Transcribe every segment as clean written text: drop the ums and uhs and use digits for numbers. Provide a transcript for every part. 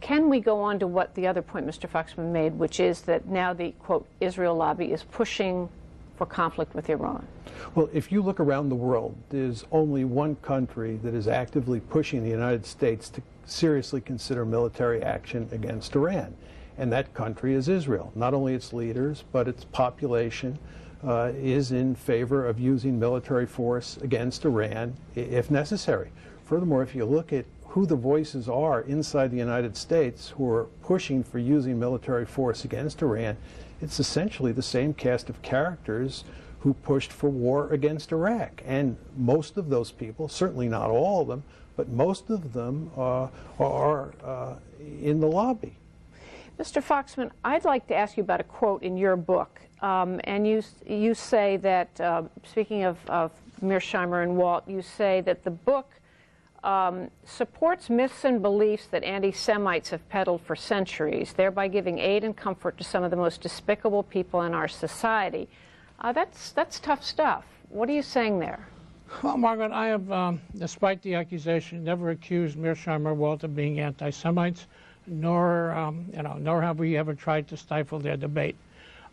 can we go on to what the other point Mr. Foxman made, which is that now the, quote, Israel lobby is pushing for conflict with Iran? Well, if you look around the world, there's only one country that is actively pushing the United States to seriously consider military action against Iran, and that country is Israel. Not only its leaders, but its population is in favor of using military force against Iran if necessary. Furthermore, if you look at who the voices are inside the United States who are pushing for using military force against Iran, it's essentially the same cast of characters who pushed for war against Iraq. And most of those people, certainly not all of them, but most of them are in the lobby. Mr. Foxman, I'd like to ask you about a quote in your book. And you say that, speaking of Mearsheimer and Walt, you say that the book supports myths and beliefs that anti-Semites have peddled for centuries, thereby giving aid and comfort to some of the most despicable people in our society. That's tough stuff. What are you saying there? Well, Margaret, I have, despite the accusation, never accused Mearsheimer and Walt of being anti-Semites, nor have we ever tried to stifle their debate.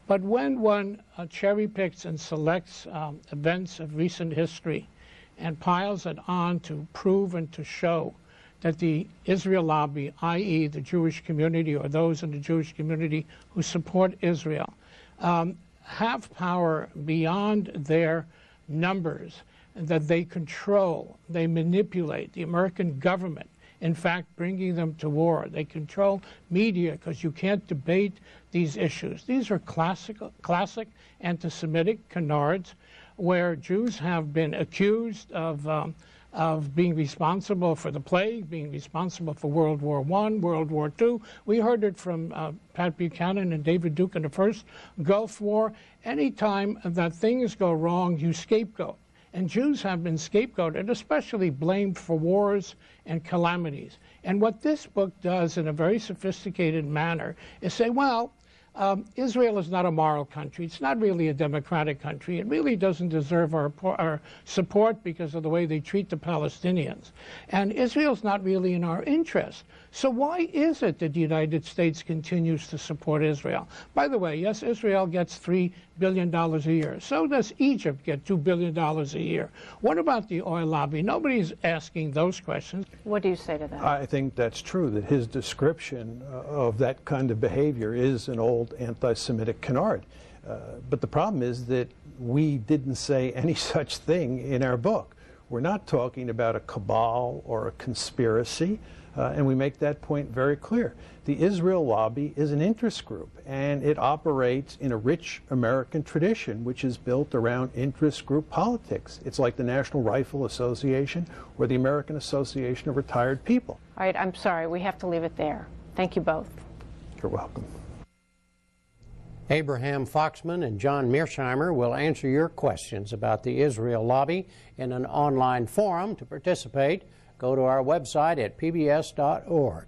But when one cherry picks and selects events of recent history and piles it on to prove and to show that the Israel lobby, i.e. the Jewish community or those in the Jewish community who support Israel, have power beyond their numbers, that they control, they manipulate the American government, in fact bringing them to war. They control media because you can't debate these issues. These are classic anti-Semitic canards where Jews have been accused of being responsible for the plague, being responsible for World War I, World War II. We heard it from Pat Buchanan and David Duke in the first Gulf War. Anytime that things go wrong, you scapegoat. And Jews have been scapegoated, especially blamed for wars and calamities. And what this book does in a very sophisticated manner is say, well, Israel is not a moral country. It's not really a democratic country. It really doesn't deserve our support because of the way they treat the Palestinians. And Israel's not really in our interest. So why is it that the United States continues to support Israel? By the way, yes, Israel gets $3 billion a year. So does Egypt get $2 billion a year. What about the oil lobby? Nobody's asking those questions. What do you say to that? I think that's true, that his description of that kind of behavior is an old anti-Semitic canard. But the problem is that we didn't say any such thing in our book. We're not talking about a cabal or a conspiracy, and we make that point very clear. The Israel lobby is an interest group, and it operates in a rich American tradition, which is built around interest group politics. It's like the National Rifle Association or the American Association of Retired People. All right, I'm sorry, we have to leave it there. Thank you both. You're welcome. Abraham Foxman and John Mearsheimer will answer your questions about the Israel lobby in an online forum. To participate, go to our website at pbs.org.